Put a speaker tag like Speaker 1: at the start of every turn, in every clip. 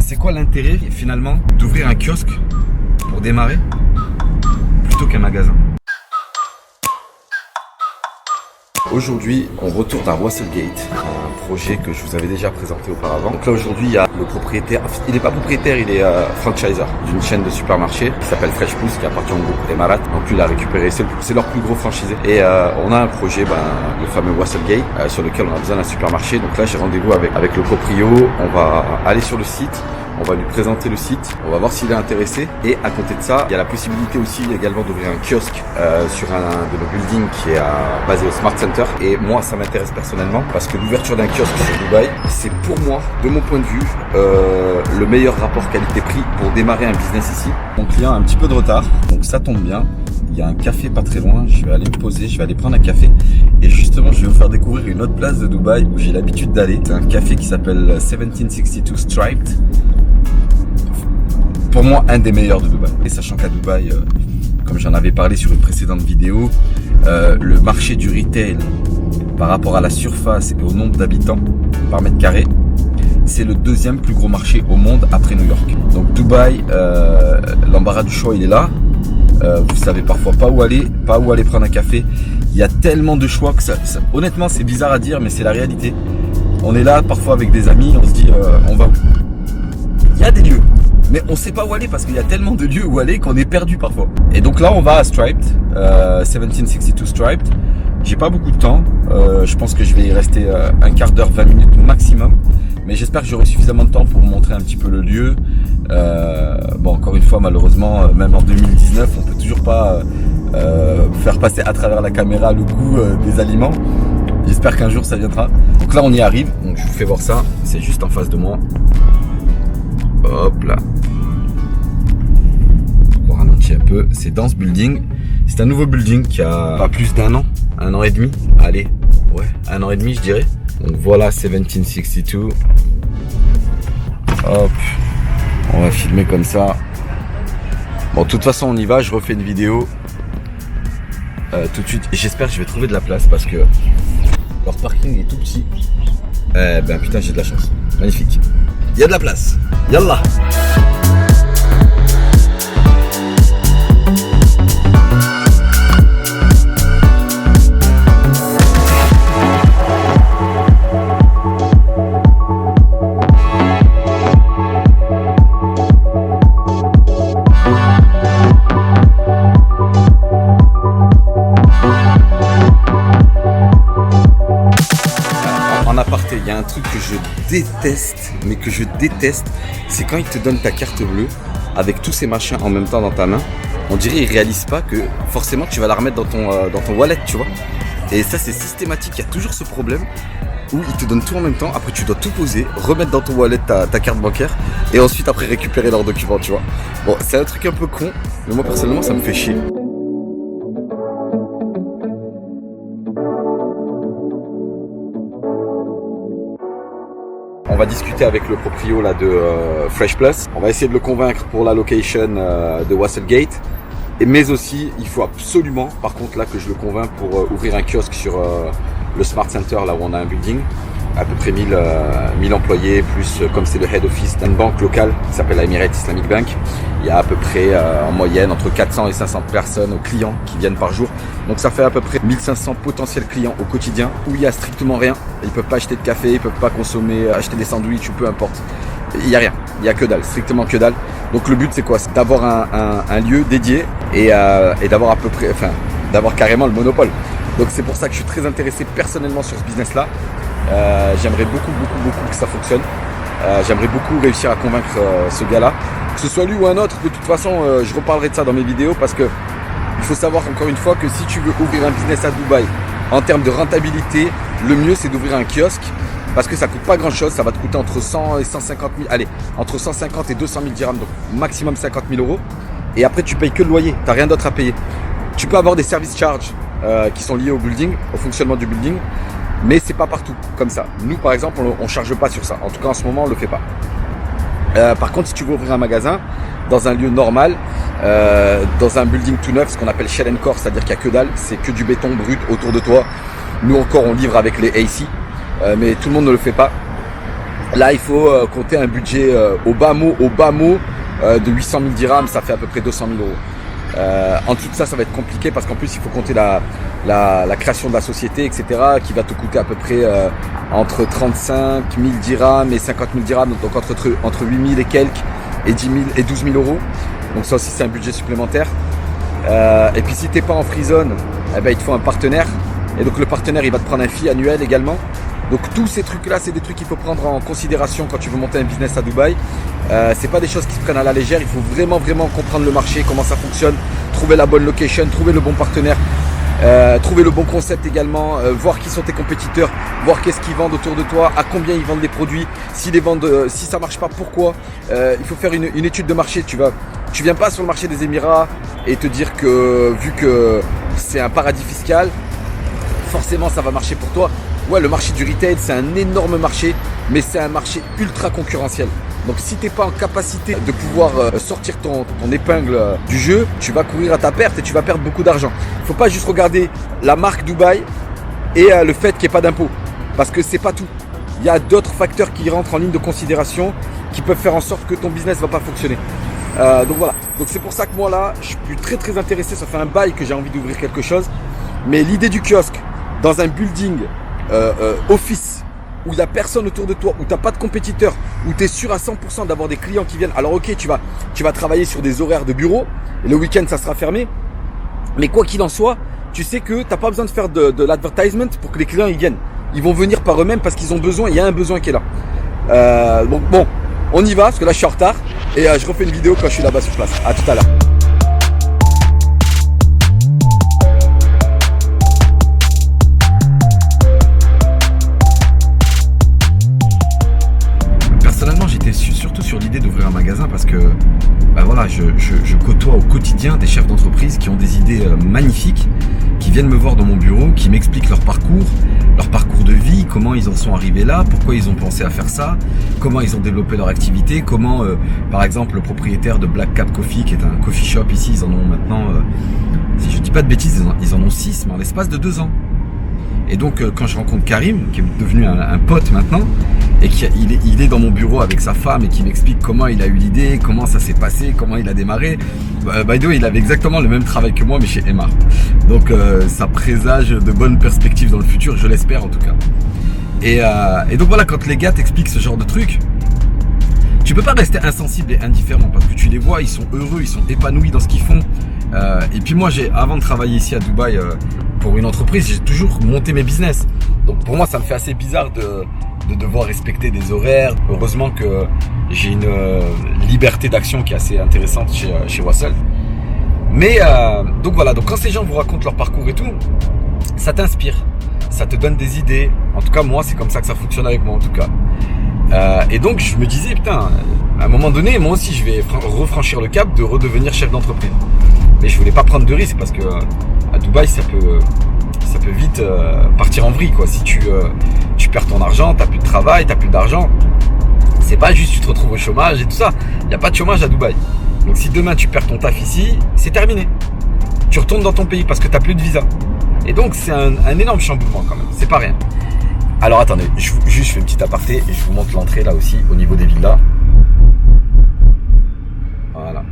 Speaker 1: c'est quoi l'intérêt finalement d'ouvrir un kiosque pour démarrer plutôt qu'un magasin? Aujourd'hui, on retourne à Wasselgate, un projet que je vous avais déjà présenté auparavant. Donc là, aujourd'hui, il y a le propriétaire, il n'est pas propriétaire, il est franchisor d'une chaîne de supermarchés qui s'appelle Fresh Plus, qui appartient au groupe Emarat. Donc lui, il a récupéré, c'est leur plus gros franchisé. Et on a un projet, le fameux Wasselgate, sur lequel on a besoin d'un supermarché. Donc là, j'ai rendez-vous avec le proprio, on va aller sur le site. On va lui présenter le site, on va voir s'il est intéressé. Et à côté de ça, il y a la possibilité aussi également d'ouvrir un kiosque sur un de nos buildings qui est basé au Smart Center. Et moi, ça m'intéresse personnellement parce que l'ouverture d'un kiosque sur Dubaï, c'est pour moi, de mon point de vue, le meilleur rapport qualité-prix pour démarrer un business ici. Mon client a un petit peu de retard, donc ça tombe bien. Il y a un café pas très loin, je vais aller me poser, je vais aller prendre un café. Et justement, je vais vous faire découvrir une autre place de Dubaï où j'ai l'habitude d'aller. C'est un café qui s'appelle 1762 Striped. Pour moi, un des meilleurs de Dubaï. Et sachant qu'à Dubaï, comme j'en avais parlé sur une précédente vidéo, le marché du retail par rapport à la surface et au nombre d'habitants par mètre carré, c'est le deuxième plus gros marché au monde après New York. Donc Dubaï, l'embarras du choix, il est là. Vous savez parfois pas où aller prendre un café. Il y a tellement de choix que honnêtement, c'est bizarre à dire, mais c'est la réalité. On est là parfois avec des amis, on se dit, on va où? Il y a des lieux. Mais on sait pas où aller parce qu'il y a tellement de lieux où aller qu'on est perdu parfois. Et donc là, on va à Striped, 1762 Striped. J'ai pas beaucoup de temps. Je pense que je vais y rester un quart d'heure, 20 minutes maximum. Mais j'espère que j'aurai suffisamment de temps pour vous montrer un petit peu le lieu. Bon, encore une fois, malheureusement, même en 2019, on peut toujours pas faire passer à travers la caméra le goût des aliments. J'espère qu'un jour ça viendra. Donc là, on y arrive. Donc je vous fais voir ça. C'est juste en face de moi. Hop là. On ralentit un peu. C'est dans ce building. C'est un nouveau building qui a pas plus d'un an et demi. Allez, ouais, 1 an et demi, je dirais. Donc voilà, 1762. Hop. On va filmer comme ça. Bon, de toute façon, on y va. Je refais une vidéo tout de suite. J'espère que je vais trouver de la place parce que leur parking est tout petit. Ben putain, j'ai de la chance. Magnifique. Il y a de la place. Yallah. Il y a un truc que je déteste, mais que je déteste, c'est quand ils te donnent ta carte bleue avec tous ces machins en même temps dans ta main. On dirait qu'ils réalisent pas que forcément tu vas la remettre dans ton wallet, tu vois. Et ça, c'est systématique, il y a toujours ce problème où ils te donnent tout en même temps. Après, tu dois tout poser, remettre dans ton wallet ta carte bancaire et ensuite après récupérer leurs documents, tu vois. Bon, c'est un truc un peu con, mais moi personnellement, ça me fait chier. On va discuter avec le proprio là de Fresh Plus. On va essayer de le convaincre pour la location de Wasselgate. Mais aussi, il faut absolument, par contre là, que je le convainc pour ouvrir un kiosque sur le Smart Center, là où on a un building. À peu près 1000 employés, plus comme c'est le head office d'une banque locale qui s'appelle Emirates Islamic Bank. Il y a à peu près en moyenne entre 400 et 500 personnes, clients qui viennent par jour. Donc ça fait à peu près 1500 potentiels clients au quotidien où il y a strictement rien. Ils peuvent pas acheter de café, ils peuvent pas consommer, acheter des sandwichs ou peu importe. Il y a rien, il y a que dalle, strictement que dalle. Donc le but c'est quoi? C'est d'avoir un lieu dédié et d'avoir à peu près, enfin, d'avoir carrément le monopole. Donc c'est pour ça que je suis très intéressé personnellement sur ce business là. J'aimerais beaucoup que ça fonctionne. J'aimerais beaucoup réussir à convaincre ce gars-là, que ce soit lui ou un autre. De toute façon, je reparlerai de ça dans mes vidéos parce que il faut savoir encore une fois que si tu veux ouvrir un business à Dubaï, en termes de rentabilité, le mieux c'est d'ouvrir un kiosque parce que ça coûte pas grand-chose. Ça va te coûter entre 100 et 150 000, allez, entre 150 et 200 000 dirhams, donc maximum 50 000 euros. Et après, tu payes que le loyer. T'as rien d'autre à payer. Tu peux avoir des service charges qui sont liés au building, au fonctionnement du building. Mais c'est pas partout comme ça. Nous par exemple on charge pas sur ça. En tout cas en ce moment on le fait pas. Par contre si tu veux ouvrir un magasin dans un lieu normal, dans un building tout neuf, ce qu'on appelle shell and core, c'est-à-dire qu'il n'y a que dalle, c'est que du béton brut autour de toi. Nous encore on livre avec les AC, mais tout le monde ne le fait pas. Là, il faut compter un budget au bas mot de 800 000 dirhams, ça fait à peu près 200 000 euros. En dessous de ça, ça va être compliqué parce qu'en plus, il faut compter la création de la société, etc., qui va te coûter à peu près entre 35 000 dirhams et 50 000 dirhams, donc entre 8 000 et quelques et 10 000 et 12 000 euros. Donc ça aussi, c'est un budget supplémentaire. Et puis si t'es pas en free zone, eh ben, il te faut un partenaire. Et donc le partenaire, il va te prendre un fee annuel également. Donc tous ces trucs-là, c'est des trucs qu'il faut prendre en considération quand tu veux monter un business à Dubaï. C'est pas des choses qui se prennent à la légère. Il faut vraiment comprendre le marché, comment ça fonctionne, trouver la bonne location, trouver le bon partenaire, trouver le bon concept également, voir qui sont tes compétiteurs, voir qu'est-ce qu'ils vendent autour de toi, à combien ils vendent des produits, si ça marche pas, pourquoi. Il faut faire une étude de marché. Tu viens pas sur le marché des Émirats et te dire que vu que c'est un paradis fiscal, forcément ça va marcher pour toi. Ouais, le marché du retail, c'est un énorme marché, mais c'est un marché ultra concurrentiel. Donc si t'es pas en capacité de pouvoir sortir ton épingle du jeu, tu vas courir à ta perte et tu vas perdre beaucoup d'argent. Faut pas juste regarder la marque Dubaï et le fait qu'il n'y ait pas d'impôt, parce que c'est pas tout. Il y a d'autres facteurs qui rentrent en ligne de considération qui peuvent faire en sorte que ton business va pas fonctionner. Donc voilà. Donc c'est pour ça que moi là, je suis très intéressé. Ça fait un bail que j'ai envie d'ouvrir quelque chose. Mais l'idée du kiosque dans un building office où il n'y a personne autour de toi, où tu n'as pas de compétiteurs, où tu es sûr à 100% d'avoir des clients qui viennent. Alors ok, tu vas travailler sur des horaires de bureau et le week-end ça sera fermé. Mais quoi qu'il en soit, tu sais que tu n'as pas besoin de faire de l'advertisement pour que les clients ils viennent. Ils vont venir par eux-mêmes parce qu'ils ont besoin, il y a un besoin qui est là. Donc bon, on y va parce que là je suis en retard et je refais une vidéo quand je suis là-bas sur place. À tout à l'heure. Surtout sur l'idée d'ouvrir un magasin parce que voilà, je côtoie au quotidien des chefs d'entreprise qui ont des idées magnifiques, qui viennent me voir dans mon bureau, qui m'expliquent leur parcours de vie, comment ils en sont arrivés là, pourquoi ils ont pensé à faire ça, comment ils ont développé leur activité, comment par exemple le propriétaire de Black Cat Coffee qui est un coffee shop ici, ils en ont maintenant, si je dis pas de bêtises, ils en ont 6 mais en l'espace de 2 ans. Et donc quand je rencontre Karim, qui est devenu un pote maintenant, et il est dans mon bureau avec sa femme et qui m'explique comment il a eu l'idée, comment ça s'est passé, comment il a démarré. By the way, il avait exactement le même travail que moi mais chez Emma. Donc ça présage de bonnes perspectives dans le futur, je l'espère en tout cas. Et donc voilà, quand les gars t'expliquent ce genre de trucs, tu peux pas rester insensible et indifférent parce que tu les vois, ils sont heureux, ils sont épanouis dans ce qu'ils font. Et puis moi, avant de travailler ici à Dubaï pour une entreprise, j'ai toujours monté mes business. Donc pour moi, ça me fait assez bizarre de devoir respecter des horaires. Heureusement que j'ai une liberté d'action qui est assez intéressante chez Wassel. Mais donc voilà, donc quand ces gens vous racontent leur parcours et tout, ça t'inspire, ça te donne des idées. En tout cas, moi, c'est comme ça que ça fonctionne avec moi en tout cas. Et donc je me disais, putain, à un moment donné, moi aussi je vais refranchir le cap de redevenir chef d'entreprise. Mais je voulais pas prendre de risques parce que à Dubaï ça peut vite partir en vrille quoi. Si tu perds ton argent, t'as plus de travail, t'as plus d'argent, c'est pas juste tu te retrouves au chômage et tout ça. Il n'y a pas de chômage à Dubaï. Donc si demain tu perds ton taf ici, c'est terminé. Tu retournes dans ton pays parce que t'as plus de visa. Et donc c'est un énorme chamboulement quand même, c'est pas rien. Alors attendez, je fais une petite aparté et je vous montre l'entrée là aussi au niveau des villas. Voilà.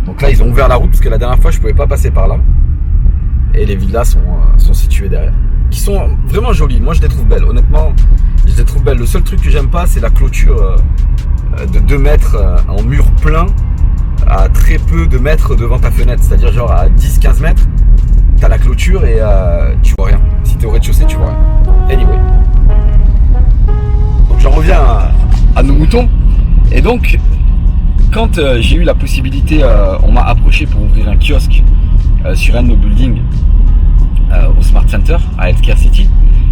Speaker 1: Donc là ils ont ouvert la route parce que la dernière fois je pouvais pas passer par là. Et les villas sont situées derrière. Qui sont vraiment jolies, moi je les trouve belles, honnêtement je les trouve belles. Le seul truc que j'aime pas c'est la clôture de 2 mètres en mur plein à très peu de mètres devant ta fenêtre. C'est-à-dire genre à 10-15 mètres, t'as la clôture et tu vois rien. Si t'es au rez-de-chaussée, tu vois rien. Anyway. Donc j'en reviens à nos moutons. Et donc, quand j'ai eu la possibilité, on m'a approché pour ouvrir un kiosque sur un de nos buildings au Smart Center, à Healthcare City,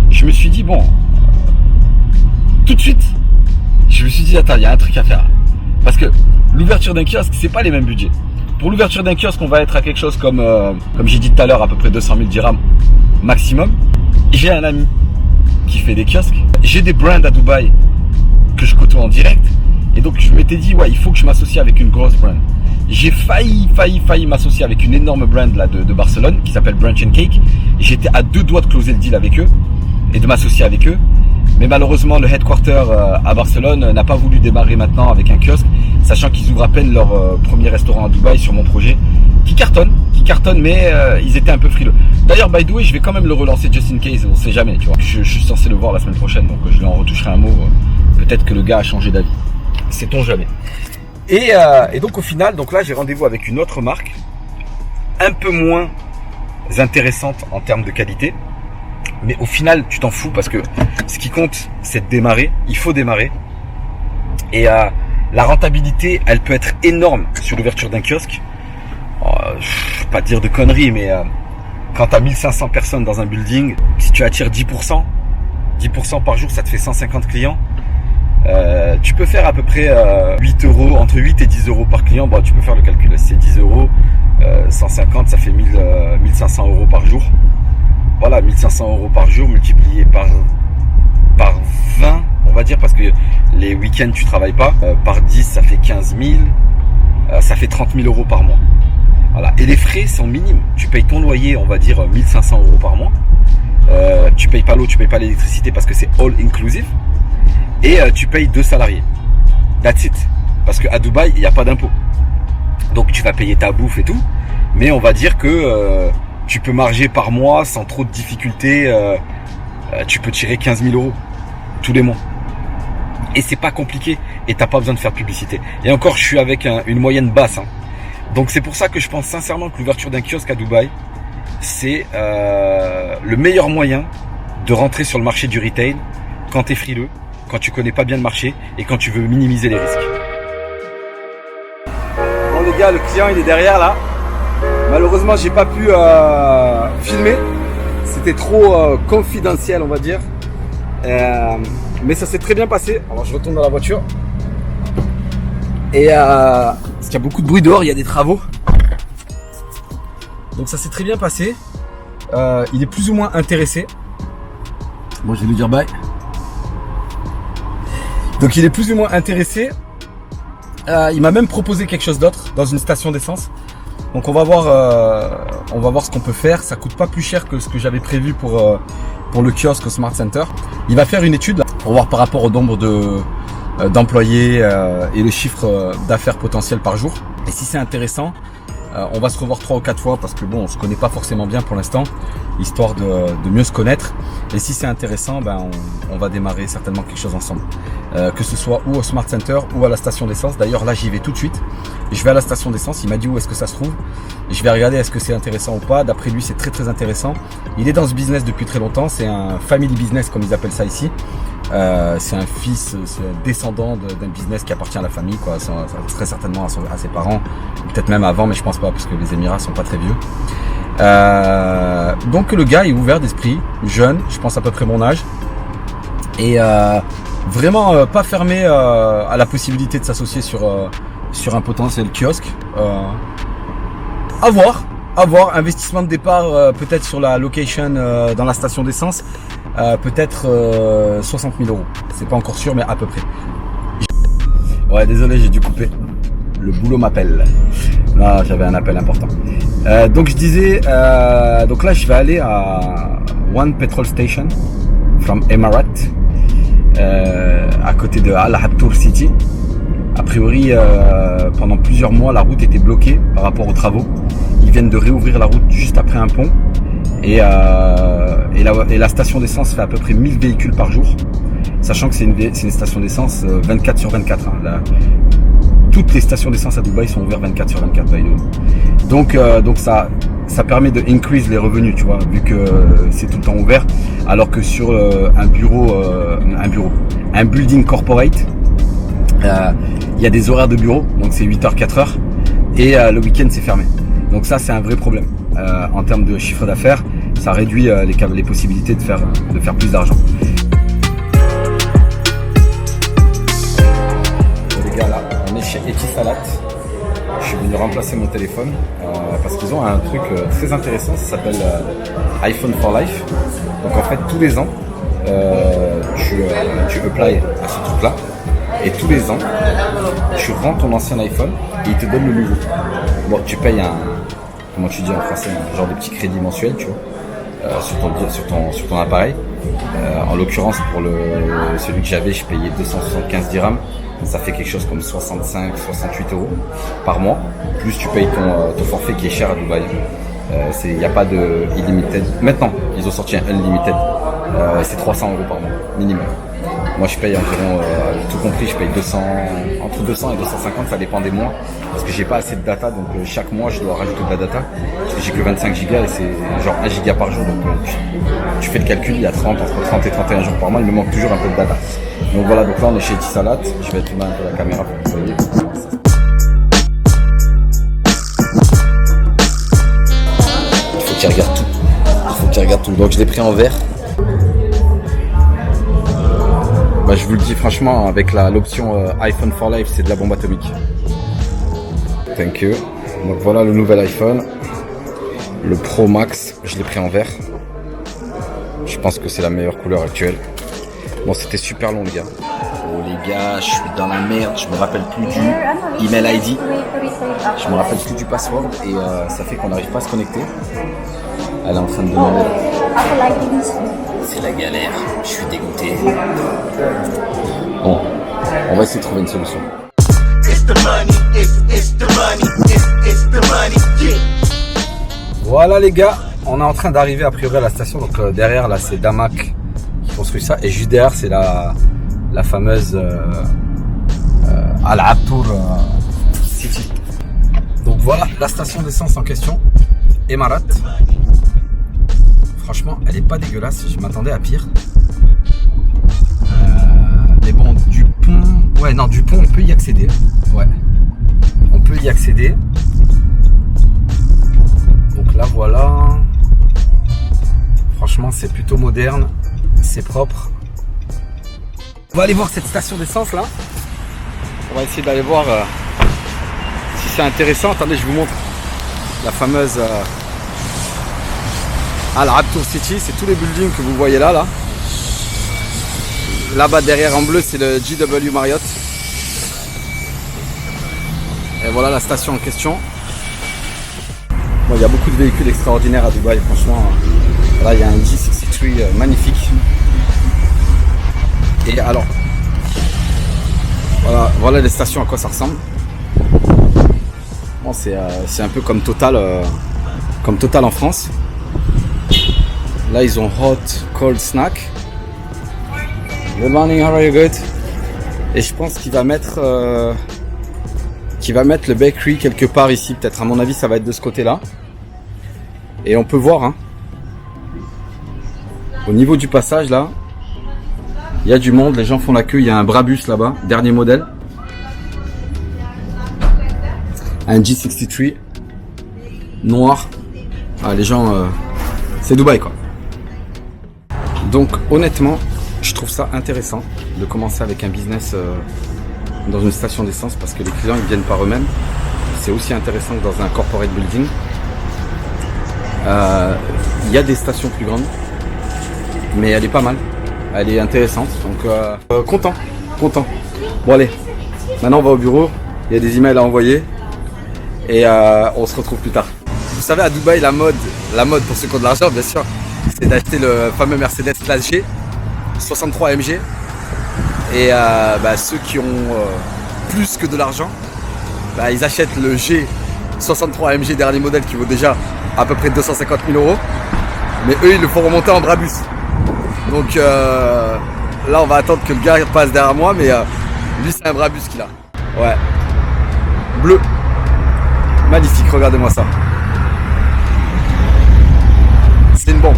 Speaker 1: je me suis dit, bon, tout de suite, je me suis dit, attends, il y a un truc à faire. Parce que l'ouverture d'un kiosque, c'est pas les mêmes budgets. Pour l'ouverture d'un kiosque, on va être à quelque chose comme j'ai dit tout à l'heure, à peu près 200 000 dirhams maximum. J'ai un ami qui fait des kiosques. J'ai des brands à Dubaï que je côtoie en direct. Et donc, je m'étais dit, ouais, il faut que je m'associe avec une grosse brand. J'ai failli m'associer avec une énorme brand là, de Barcelone qui s'appelle Brunch and Cake. J'étais à 2 doigts de closer le deal avec eux et de m'associer avec eux. Mais malheureusement, le headquarter à Barcelone n'a pas voulu démarrer maintenant avec un kiosque, sachant qu'ils ouvrent à peine leur premier restaurant à Dubaï sur mon projet, qui cartonne, mais ils étaient un peu frileux. D'ailleurs, by the way, je vais quand même le relancer just in case, on sait jamais, tu vois. Je suis censé le voir la semaine prochaine, donc je lui en retoucherai un mot. Peut-être que le gars a changé d'avis. Sait-on jamais. Et donc au final, donc là j'ai rendez-vous avec une autre marque, un peu moins intéressante en termes de qualité. Mais au final, tu t'en fous parce que ce qui compte, c'est de démarrer. Il faut démarrer. Et la rentabilité, elle peut être énorme sur l'ouverture d'un kiosque. Je vais pas dire de conneries, mais quand tu as 1500 personnes dans un building, si tu attires 10% par jour, ça te fait 150 clients. Tu peux faire à peu près 8 euros, entre 8 et 10 euros par client. Bon, tu peux faire le calcul. Si c'est 10 euros, 150, ça fait 1500 euros par jour. Voilà, 1500 euros par jour multiplié par 20, on va dire, parce que les week-ends tu travailles pas. Par 10, ça fait 15 000, ça fait 30 000 euros par mois. Voilà. Et les frais sont minimes. Tu payes ton loyer, on va dire 1500 euros par mois. Tu payes pas l'eau, tu payes pas l'électricité parce que c'est all inclusive. Et tu payes 2 salariés. That's it. Parce qu'à Dubaï, il n'y a pas d'impôt. Donc tu vas payer ta bouffe et tout. Mais on va dire que tu peux marger par mois sans trop de difficultés. Tu peux tirer 15 000 euros tous les mois. Et c'est pas compliqué. Et t'as pas besoin de faire de publicité. Et encore, je suis avec une moyenne basse. Hein. Donc c'est pour ça que je pense sincèrement que l'ouverture d'un kiosque à Dubaï, c'est le meilleur moyen de rentrer sur le marché du retail quand t'es frileux, quand tu connais pas bien le marché et quand tu veux minimiser les risques. Bon les gars, le client il est derrière là. Malheureusement j'ai pas pu filmer. C'était trop confidentiel on va dire. Mais ça s'est très bien passé. Alors je retourne dans la voiture. Et parce qu'il y a beaucoup de bruit dehors, il y a des travaux. Donc ça s'est très bien passé. Il est plus ou moins intéressé. Bon, je vais lui dire bye. Donc il est plus ou moins intéressé. Il m'a même proposé quelque chose d'autre dans une station d'essence. Donc on va voir ce qu'on peut faire. Ça coûte pas plus cher que ce que j'avais prévu pour le kiosque au Smart Center. Il va faire une étude là, pour voir par rapport au nombre d'employés et le chiffre d'affaires potentiel par jour. Et si c'est intéressant, on va se revoir 3 ou 4 fois parce que bon, on se connaît pas forcément bien pour l'instant, histoire de mieux se connaître. Et si c'est intéressant, ben on va démarrer certainement quelque chose ensemble. Que ce soit ou au Smart Center ou à la station d'essence. D'ailleurs là j'y vais tout de suite. Je vais à la station d'essence, il m'a dit où est-ce que ça se trouve. Et je vais regarder est-ce que c'est intéressant ou pas. D'après lui c'est très très intéressant. Il est dans ce business depuis très longtemps, c'est un family business comme ils appellent ça ici. C'est un fils, c'est un descendant d'un business qui appartient à la famille, quoi. Très certainement à ses parents, peut-être même avant, mais je pense pas parce que les Émirats sont pas très vieux. Donc le gars est ouvert d'esprit, jeune, je pense à peu près mon âge, et vraiment pas fermé à la possibilité de s'associer sur un potentiel kiosque. À voir, investissement de départ peut-être sur la location dans la station d'essence. Peut-être 60 000 euros. C'est pas encore sûr, mais à peu près. Ouais, désolé, j'ai dû couper. Le boulot m'appelle. Là, j'avais un appel important. Donc je disais, donc là, je vais aller à One Petrol Station from Emirates, à côté de Al Habtour City. A priori, pendant plusieurs mois, la route était bloquée par rapport aux travaux. Ils viennent de réouvrir la route juste après un pont. Et la station d'essence fait à peu près 1000 véhicules par jour, sachant que c'est une station d'essence 24 sur 24. Hein. Là, toutes les stations d'essence à Dubaï sont ouvertes 24 sur 24. Donc ça permet de increase les revenus, tu vois, vu que c'est tout le temps ouvert, alors que sur un building corporate, il y a des horaires de bureau, donc c'est 8h, 4h, et le week-end c'est fermé. Donc ça c'est un vrai problème. En termes de chiffre d'affaires, ça réduit les possibilités de faire plus d'argent. Les gars, là, on est chez Etisalat. Je suis venu remplacer mon téléphone parce qu'ils ont un truc très intéressant, ça s'appelle iPhone for Life. Donc en fait, tous les ans, tu apply à ce truc-là. Et tous les ans, tu rends ton ancien iPhone et il te donne le nouveau. Bon, tu payes comment tu dis en français, un genre de petit crédit mensuel, tu vois. sur ton appareil. En l'occurrence, pour celui que j'avais, je payais 275 dirhams. Ça fait quelque chose comme 65-68 € par mois. Plus tu payes ton forfait qui est cher à Dubaï. Il n'y a pas de illimité. Maintenant, ils ont sorti un unlimited. C'est 300 € par mois, minimum. Moi, je paye environ, tout compris, je paye entre 200 et 250, ça dépend des mois. Parce que j'ai pas assez de data, donc chaque mois, je dois rajouter de la data. Parce que j'ai que 25 gigas et c'est genre 1 giga par jour. Donc tu fais le calcul, il y a entre 30 et 31 jours par mois, il me manque toujours un peu de data. Donc voilà, donc là, on est chez Etisalat. Je vais tourner un peu la caméra pour que vous voyez. Il faut qu'il regarde tout. Il faut qu'il regarde tout. Donc je l'ai pris en vert. Bah, je vous le dis franchement, avec l'option iPhone for Life, c'est de la bombe atomique. Thank you. Donc voilà le nouvel iPhone. Le Pro Max, je l'ai pris en vert. Je pense que c'est la meilleure couleur actuelle. Bon, c'était super long les gars. Oh les gars, je suis dans la merde. Je me rappelle plus du email ID. Je me rappelle plus du password. Et ça fait qu'on n'arrive pas à se connecter. Elle est en train de demander. C'est la galère, je suis dégoûté. Bon, on va essayer de trouver une solution. Voilà les gars, on est en train d'arriver a priori à la station. Donc derrière là c'est Damac qui construit ça. Et juste derrière c'est la fameuse Al Abtour City. Donc voilà la station d'essence en question, Emarat. Franchement, elle est pas dégueulasse, je m'attendais à pire. Mais bon, du pont... Ouais, non, du pont, on peut y accéder. Ouais. On peut y accéder. Donc là, voilà. Franchement, c'est plutôt moderne. C'est propre. On va aller voir cette station d'essence, là. On va essayer d'aller voir si c'est intéressant. Attendez, je vous montre la fameuse... Al Abtour City, c'est tous les buildings que vous voyez là. Là-bas derrière en bleu, c'est le JW Marriott. Et voilà la station en question. Bon, il y a beaucoup de véhicules extraordinaires à Dubaï, franchement. Là, il y a un G63 magnifique. Et alors, voilà les stations à quoi ça ressemble. Bon, c'est un peu comme Total en France. Là, ils ont hot, cold snack. Good morning, how are you? Good. Et je pense qu'il va mettre le bakery quelque part ici. Peut-être, à mon avis, ça va être de ce côté-là. Et on peut voir, hein, au niveau du passage, là, il y a du monde. Les gens font la queue. Il y a un Brabus là-bas, dernier modèle. Un G63 noir. Ah, les gens, c'est Dubaï, quoi. Donc honnêtement, je trouve ça intéressant de commencer avec un business dans une station d'essence parce que les clients ils viennent par eux-mêmes. C'est aussi intéressant que dans un corporate building. Il y a des stations plus grandes, mais elle est pas mal, elle est intéressante. Donc content. Bon allez, maintenant on va au bureau. Il y a des emails à envoyer et on se retrouve plus tard. Vous savez, à Dubaï, la mode pour ceux qui ont de l'argent, bien sûr, c'est d'acheter le fameux Mercedes Classe G 63 AMG. Et ceux qui ont plus que de l'argent, ils achètent le G 63 AMG dernier modèle qui vaut déjà à peu près 250 000 €. Mais eux, ils le font remonter en Brabus. Donc là, on va attendre que le gars passe derrière moi, mais lui, c'est un Brabus qu'il a. Ouais. Bleu. Magnifique, regardez-moi ça. C'est une bombe.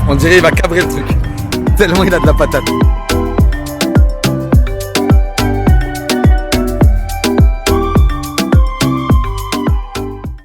Speaker 1: On dirait qu'il va cabrer le truc. Tellement il a de la patate.